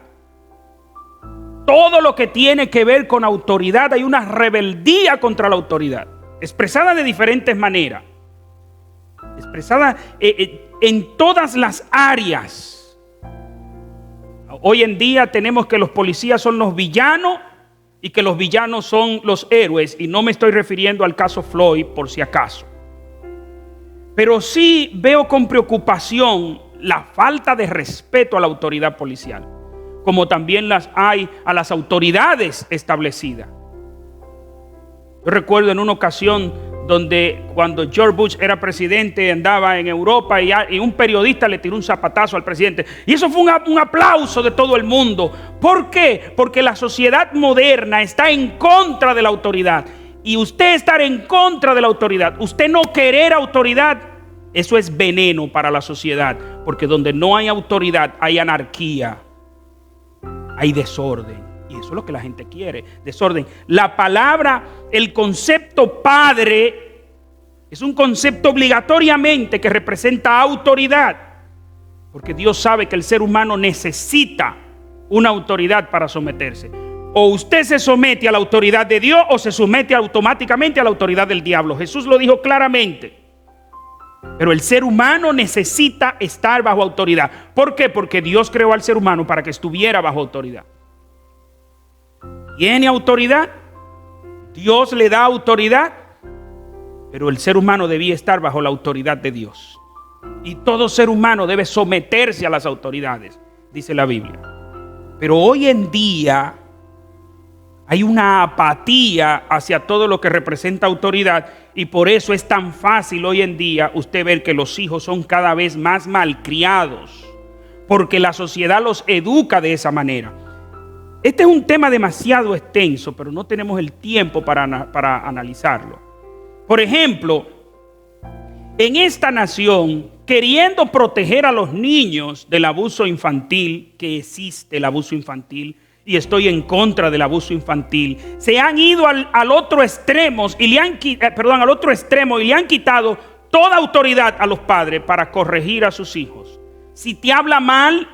Todo lo que tiene que ver con autoridad, hay una rebeldía contra la autoridad, expresada de diferentes maneras, expresada en todas las áreas. Hoy en día tenemos que los policías son los villanos y que los villanos son los héroes, y no me estoy refiriendo al caso Floyd por si acaso. Pero sí veo con preocupación la falta de respeto a la autoridad policial, como también las hay a las autoridades establecidas. Yo recuerdo en una ocasión donde cuando George Bush era presidente, andaba en Europa y un periodista le tiró un zapatazo al presidente, y eso fue un aplauso de todo el mundo. ¿Por qué? Porque la sociedad moderna está en contra de la autoridad, y usted estar en contra de la autoridad, usted no querer autoridad, eso es veneno para la sociedad, porque donde no hay autoridad hay anarquía, hay desorden, y eso es lo que la gente quiere, desorden. La palabra, el concepto padre es un concepto obligatoriamente que representa autoridad, porque Dios sabe que el ser humano necesita una autoridad para someterse. O usted se somete a la autoridad de Dios o se somete automáticamente a la autoridad del diablo. Jesús lo dijo claramente. Pero el ser humano necesita estar bajo autoridad. ¿Por qué? Porque Dios creó al ser humano para que estuviera bajo autoridad. Tiene autoridad, Dios le da autoridad, pero el ser humano debía estar bajo la autoridad de Dios. Y todo ser humano debe someterse a las autoridades, dice la Biblia. Pero hoy en día hay una apatía hacia todo lo que representa autoridad, Y por eso es tan fácil hoy en día usted ver que los hijos son cada vez más malcriados, porque la sociedad los educa de esa manera. Este es un tema demasiado extenso, pero no tenemos el tiempo para analizarlo. Por ejemplo, en esta nación, queriendo proteger a los niños del abuso infantil, que existe el abuso infantil, y estoy en contra del abuso infantil, se han ido al otro extremo y le han quitado toda autoridad a los padres para corregir a sus hijos. Si te habla mal,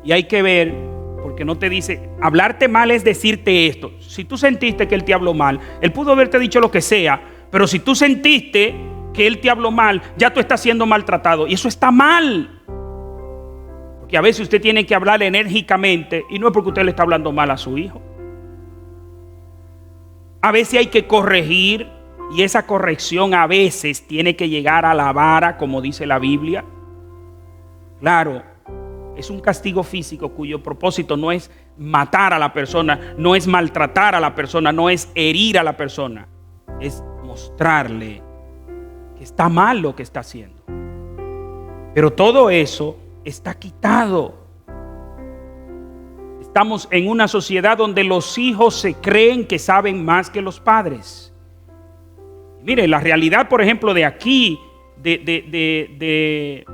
y hay que ver, porque no te dice, hablarte mal es decirte esto. Si tú sentiste que él te habló mal, él pudo haberte dicho lo que sea, pero si tú sentiste que él te habló mal, ya tú estás siendo maltratado, y eso está mal. Porque a veces usted tiene que hablarle enérgicamente, y no es porque usted le está hablando mal a su hijo. A veces hay que corregir, y esa corrección a veces tiene que llegar a la vara, como dice la Biblia. Claro, es un castigo físico cuyo propósito no es matar a la persona, no es maltratar a la persona, no es herir a la persona, es mostrarle que está mal lo que está haciendo. Pero todo eso está quitado. Estamos en una sociedad donde los hijos se creen que saben más que los padres. Mire, la realidad, por ejemplo, de aquí, de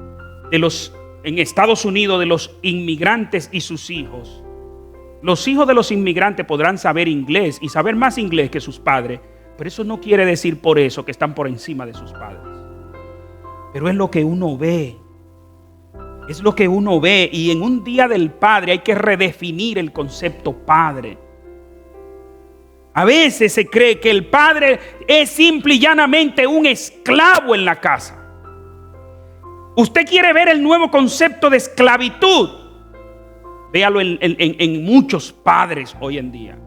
los en Estados Unidos, de los inmigrantes y sus hijos. Los hijos de los inmigrantes podrán saber inglés y saber más inglés que sus padres, pero eso no quiere decir por eso que están por encima de sus padres. Pero es lo que uno ve. Es lo que uno ve, y en un día del padre hay que redefinir el concepto padre. A veces se cree que el padre es simple y llanamente un esclavo en la casa. Usted quiere ver el nuevo concepto de esclavitud, véalo en muchos padres hoy en día,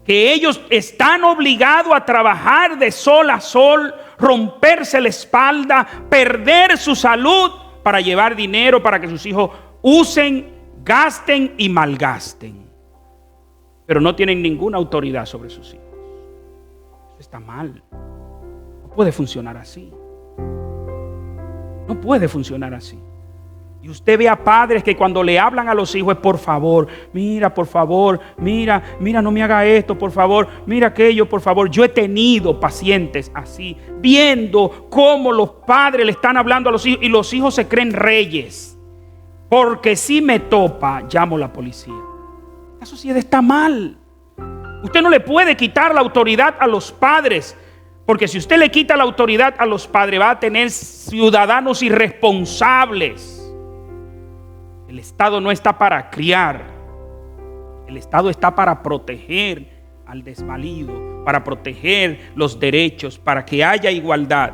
que ellos están obligados a trabajar de sol a sol, romperse la espalda, perder su salud para llevar dinero para que sus hijos usen, gasten y malgasten, pero no tienen ninguna autoridad sobre sus hijos. Eso está mal. No puede funcionar así. No puede funcionar así. Y usted ve a padres que cuando le hablan a los hijos es por favor, mira, no me haga esto, por favor, mira aquello, por favor. Yo he tenido pacientes así, viendo cómo los padres le están hablando a los hijos y los hijos se creen reyes. Porque si me topa, llamo a la policía. La sociedad está mal. Usted no le puede quitar la autoridad a los padres. Porque si usted le quita la autoridad a los padres, va a tener ciudadanos irresponsables. El Estado no está para criar. El Estado está para proteger al desvalido, para proteger los derechos, para que haya igualdad.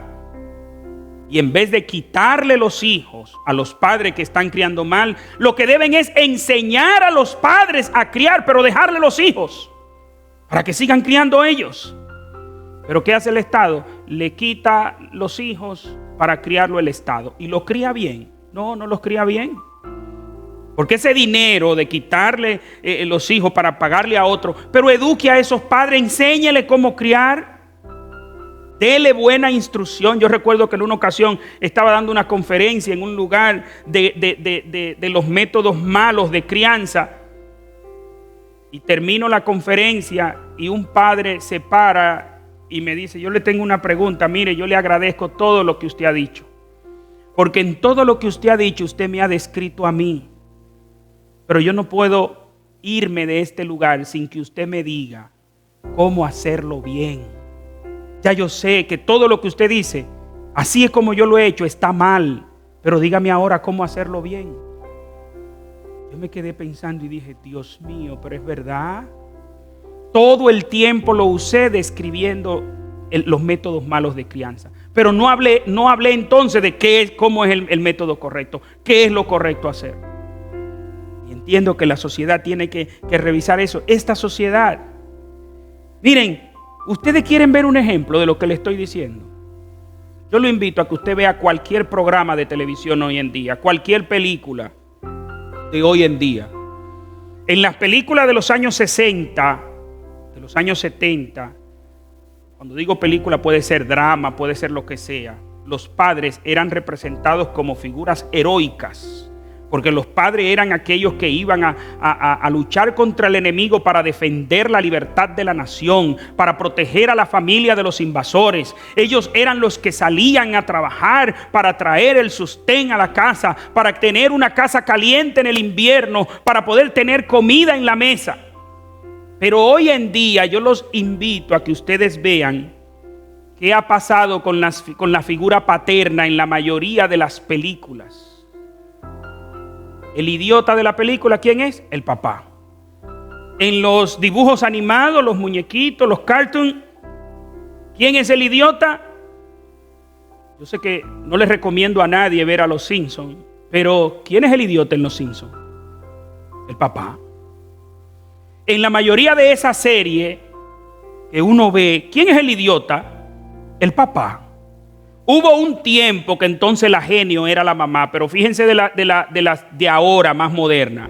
Y en vez de quitarle los hijos a los padres que están criando mal, lo que deben es enseñar a los padres a criar, pero dejarle los hijos para que sigan criando ellos. Pero ¿qué hace el Estado? Le quita los hijos para criarlo el Estado. ¿Y los cría bien? No los cría bien. Porque ese dinero de quitarle los hijos para pagarle a otro, pero eduque a esos padres, enséñele cómo criar, dele buena instrucción. Yo recuerdo que en una ocasión estaba dando una conferencia en un lugar de los métodos malos de crianza. Y termino la conferencia y un padre se para y me dice, yo le tengo una pregunta. Mire, yo le agradezco todo lo que usted ha dicho, porque en todo lo que usted ha dicho, usted me ha descrito a mí. Pero yo no puedo irme de este lugar sin que usted me diga cómo hacerlo bien. Ya yo sé que todo lo que usted dice, así es como yo lo he hecho, está mal. Pero dígame ahora cómo hacerlo bien. Yo me quedé pensando y dije, Dios mío, pero es verdad. Todo el tiempo lo usé describiendo los métodos malos de crianza. Pero no hablé entonces de cómo es el método correcto, qué es lo correcto hacer. Y entiendo que la sociedad tiene que revisar eso. Esta sociedad. Miren, ustedes quieren ver un ejemplo de lo que le estoy diciendo. Yo lo invito a que usted vea cualquier programa de televisión hoy en día, cualquier película de hoy en día. En las películas de los años 60, de los años 70, Cuando digo película puede ser drama, puede ser lo que sea. Los padres eran representados como figuras heroicas, porque los padres eran aquellos que iban a luchar contra el enemigo para defender la libertad de la nación, para proteger a la familia de los invasores. Ellos eran los que salían a trabajar para traer el sustén a la casa, para tener una casa caliente en el invierno, para poder tener comida en la mesa. Pero hoy en día yo los invito a que ustedes vean qué ha pasado con la figura paterna en la mayoría de las películas. El idiota de la película, ¿quién es? El papá. En los dibujos animados, los muñequitos, los cartoons, ¿quién es el idiota? Yo sé que no les recomiendo a nadie ver a los Simpsons, pero ¿quién es el idiota en los Simpsons? El papá. En la mayoría de esa serie que uno ve, ¿quién es el idiota? El papá. Hubo un tiempo que entonces la genio era la mamá, pero fíjense de las de ahora más moderna.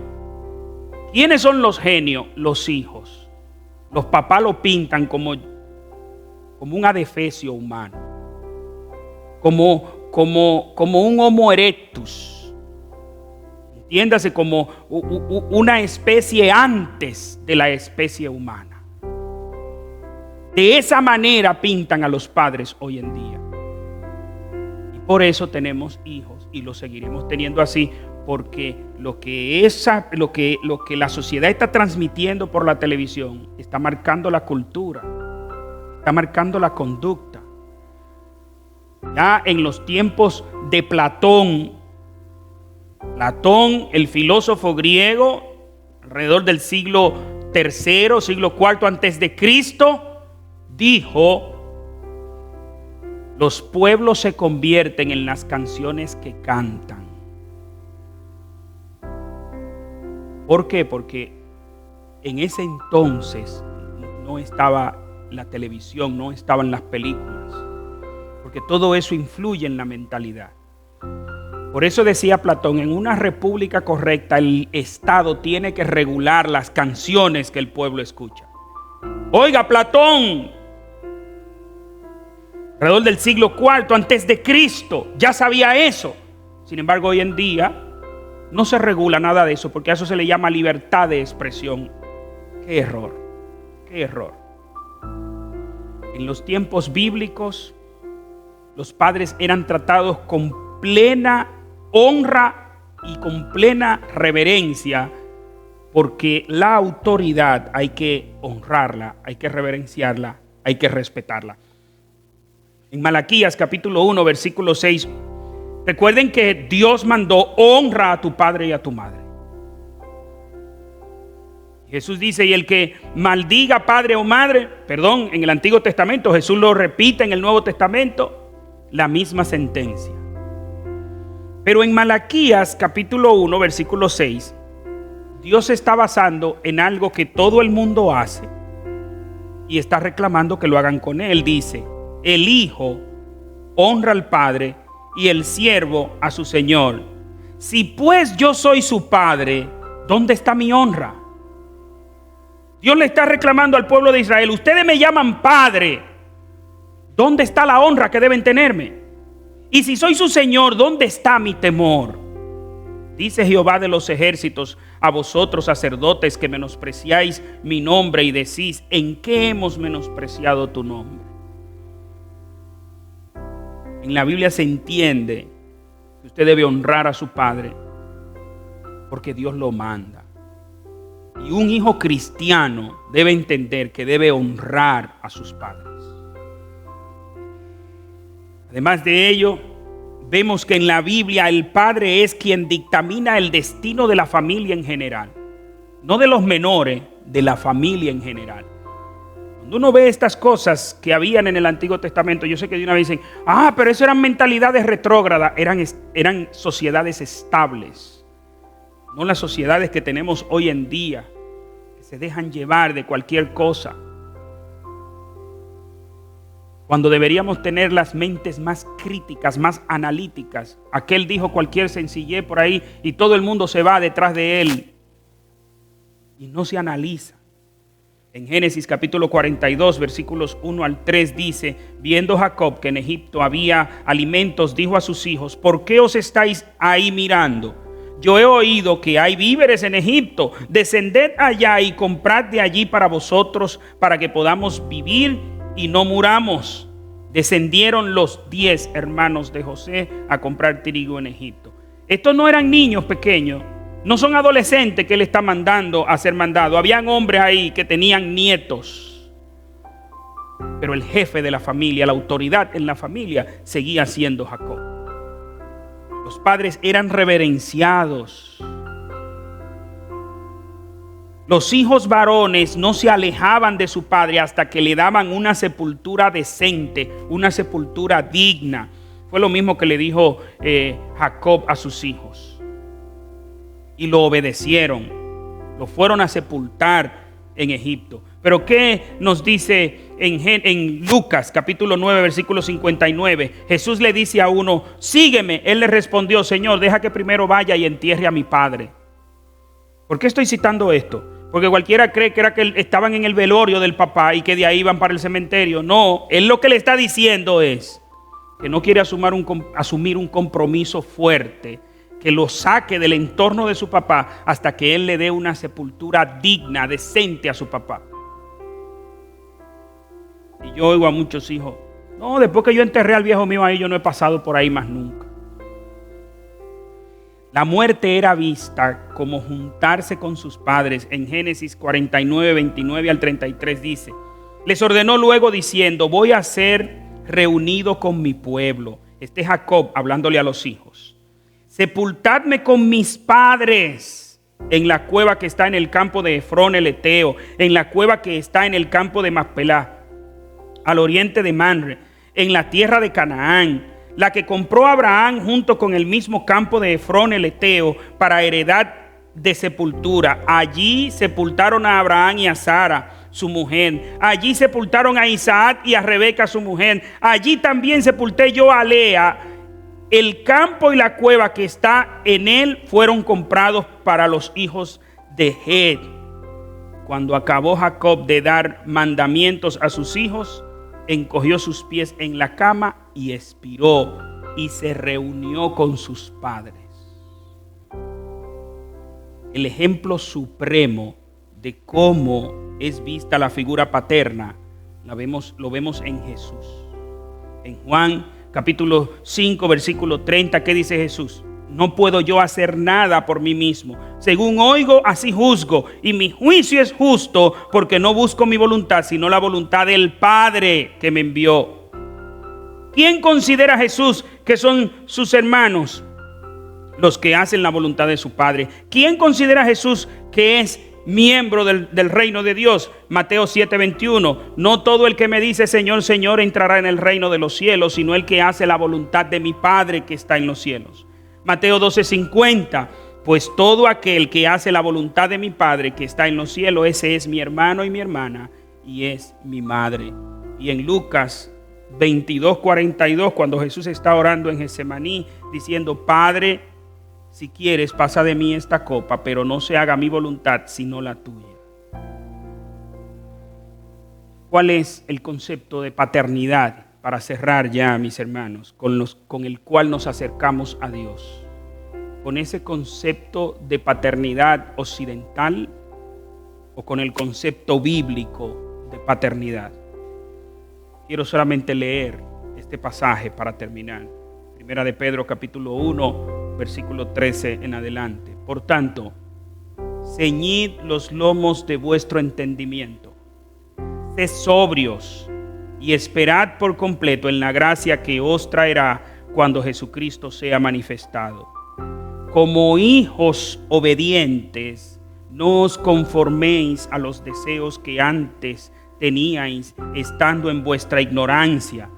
¿Quiénes son los genios? Los hijos. Los papás lo pintan como un adefesio humano, como un Homo erectus. Entiéndase, como una especie antes de la especie humana. De esa manera pintan a los padres hoy en día. Por eso tenemos hijos y los seguiremos teniendo así, porque lo que la sociedad está transmitiendo por la televisión está marcando la cultura, está marcando la conducta. Ya en los tiempos de Platón, el filósofo griego, alrededor del siglo III, siglo IV antes de Cristo, dijo: los pueblos se convierten en las canciones que cantan. ¿Por qué? Porque en ese entonces no estaba la televisión, no estaban las películas, porque todo eso influye en la mentalidad. Por eso decía Platón, en una república correcta el Estado tiene que regular las canciones que el pueblo escucha. Oiga, Platón, alrededor del siglo IV antes de Cristo ya sabía eso. Sin embargo, hoy en día no se regula nada de eso, porque a eso se le llama libertad de expresión. ¡Qué error! ¡Qué error! En los tiempos bíblicos, los padres eran tratados con plena honra y con plena reverencia, porque la autoridad hay que honrarla, hay que reverenciarla, hay que respetarla. En Malaquías capítulo 1 versículo 6, recuerden que Dios mandó: honra a tu padre y a tu madre. Jesús dice: y el que maldiga padre o madre, en el Antiguo Testamento, Jesús lo repite en el Nuevo Testamento, la misma sentencia. Pero en Malaquías capítulo 1 versículo 6, Dios se está basando en algo que todo el mundo hace y está reclamando que lo hagan con él. Dice: el hijo honra al padre y el siervo a su señor. Si pues yo soy su padre, ¿dónde está mi honra? Dios le está reclamando al pueblo de Israel: ustedes me llaman padre, ¿dónde está la honra que deben tenerme? Y si soy su señor, ¿dónde está mi temor? Dice Jehová de los ejércitos a vosotros, sacerdotes, que menospreciáis mi nombre y decís: ¿en qué hemos menospreciado tu nombre? En la Biblia se entiende que usted debe honrar a su padre porque Dios lo manda. Y un hijo cristiano debe entender que debe honrar a sus padres. Además de ello, vemos que en la Biblia el padre es quien dictamina el destino de la familia en general. No de los menores, de la familia en general. Cuando uno ve estas cosas que habían en el Antiguo Testamento, yo sé que de una vez dicen: pero eso eran mentalidades retrógradas. Eran sociedades estables, no las sociedades que tenemos hoy en día, que se dejan llevar de cualquier cosa, cuando deberíamos tener las mentes más críticas, más analíticas. Aquel dijo cualquier sencillez por ahí y todo el mundo se va detrás de él y no se analiza. En Génesis capítulo 42, versículos 1 al 3 dice: viendo Jacob que en Egipto había alimentos, dijo a sus hijos: ¿por qué os estáis ahí mirando? Yo he oído que hay víveres en Egipto. Descended allá y comprad de allí para vosotros, para que podamos vivir y no muramos. Descendieron los 10 hermanos de José a comprar trigo en Egipto. Estos no eran niños pequeños, no son adolescentes que él está mandando a ser mandado. Habían hombres ahí que tenían nietos. Pero el jefe de la familia, la autoridad en la familia, seguía siendo Jacob. Los padres eran reverenciados. Los hijos varones no se alejaban de su padre hasta que le daban una sepultura decente, una sepultura digna. Fue lo mismo que le dijo Jacob a sus hijos. Y lo obedecieron, lo fueron a sepultar en Egipto. Pero ¿qué nos dice en Lucas capítulo 9 versículo 59? Jesús le dice a uno: sígueme. Él le respondió: Señor, deja que primero vaya y entierre a mi padre. ¿Por qué estoy citando esto? Porque cualquiera cree que era que estaban en el velorio del papá y que de ahí iban para el cementerio. No, él lo que le está diciendo es que no quiere asumir un compromiso fuerte que lo saque del entorno de su papá hasta que él le dé una sepultura digna, decente a su papá. Y yo oigo a muchos hijos: no, después que yo enterré al viejo mío ahí, yo no he pasado por ahí más nunca. La muerte era vista como juntarse con sus padres. En Génesis 49, 29 al 33 dice: les ordenó luego diciendo: voy a ser reunido con mi pueblo. Este es Jacob hablándole a los hijos. Sepultadme con mis padres en la cueva que está en el campo de Efrón el Eteo, en la cueva que está en el campo de Macpelá, al oriente de Manre, en la tierra de Canaán, la que compró Abraham junto con el mismo campo de Efrón el Eteo para heredad de sepultura. Allí sepultaron a Abraham y a Sara, su mujer. Allí sepultaron a Isaac y a Rebeca, su mujer. Allí también sepulté yo a Lea. El campo y la cueva que está en él fueron comprados para los hijos de Het. Cuando acabó Jacob de dar mandamientos a sus hijos, encogió sus pies en la cama y expiró, y se reunió con sus padres. El ejemplo supremo de cómo es vista la figura paterna lo vemos en Jesús. En Juan capítulo 5 versículo 30, ¿qué dice Jesús? No puedo yo hacer nada por mí mismo. Según oigo, así juzgo, y mi juicio es justo, porque no busco mi voluntad, sino la voluntad del Padre que me envió. ¿Quién considera a Jesús que son sus hermanos? Los que hacen la voluntad de su Padre. ¿Quién considera a Jesús que es miembro del reino de Dios? Mateo 7:21. No todo el que me dice Señor, Señor entrará en el reino de los cielos, sino el que hace la voluntad de mi Padre que está en los cielos. Mateo 12:50. Pues todo aquel que hace la voluntad de mi Padre que está en los cielos, ese es mi hermano y mi hermana, y es mi madre. Y en Lucas 22:42, cuando Jesús está orando en Getsemaní, diciendo: Padre, si quieres, pasa de mí esta copa, pero no se haga mi voluntad, sino la tuya. ¿Cuál es el concepto de paternidad? Para cerrar ya, mis hermanos, con el cual nos acercamos a Dios. ¿Con ese concepto de paternidad occidental o con el concepto bíblico de paternidad? Quiero solamente leer este pasaje para terminar. Primera de Pedro capítulo 1, versículo 13 en adelante. Por tanto, ceñid los lomos de vuestro entendimiento. Sed sobrios y esperad por completo en la gracia que os traerá cuando Jesucristo sea manifestado. Como hijos obedientes, no os conforméis a los deseos que antes teníais estando en vuestra ignorancia,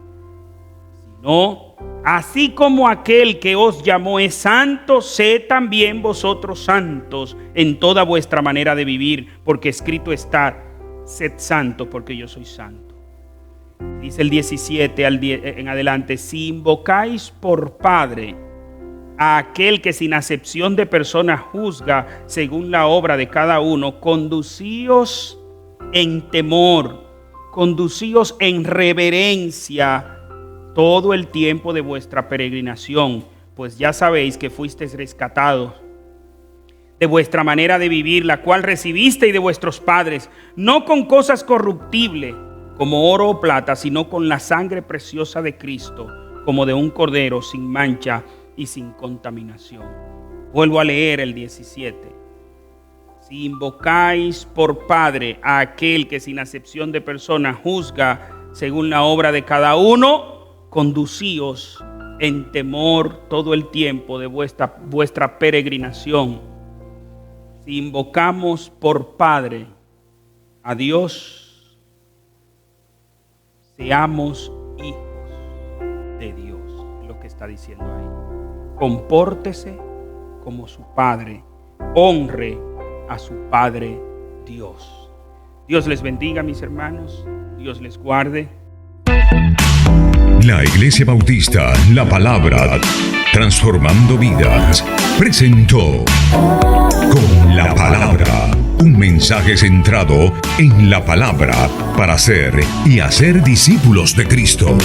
sino así como aquel que os llamó es santo, sed también vosotros santos en toda vuestra manera de vivir, porque escrito está: sed santos porque yo soy santo. Dice el 17 en adelante: si invocáis por Padre a aquel que sin acepción de personas juzga según la obra de cada uno, conducíos en temor, conducíos en reverencia todo el tiempo de vuestra peregrinación, pues ya sabéis que fuisteis rescatados de vuestra manera de vivir, la cual recibisteis de vuestros padres, no con cosas corruptibles, como oro o plata, sino con la sangre preciosa de Cristo, como de un cordero sin mancha y sin contaminación. Vuelvo a leer el 17. Si invocáis por Padre a aquel que sin acepción de persona juzga según la obra de cada uno, conducíos en temor todo el tiempo de vuestra peregrinación. Si invocamos por Padre a Dios, seamos hijos de Dios, lo que está diciendo ahí. Compórtese como su Padre, honre a su Padre Dios. Dios les bendiga, mis hermanos, Dios les guarde. La Iglesia Bautista La Palabra, transformando vidas, presentó Con la Palabra, un mensaje centrado en la palabra para ser y hacer discípulos de Cristo.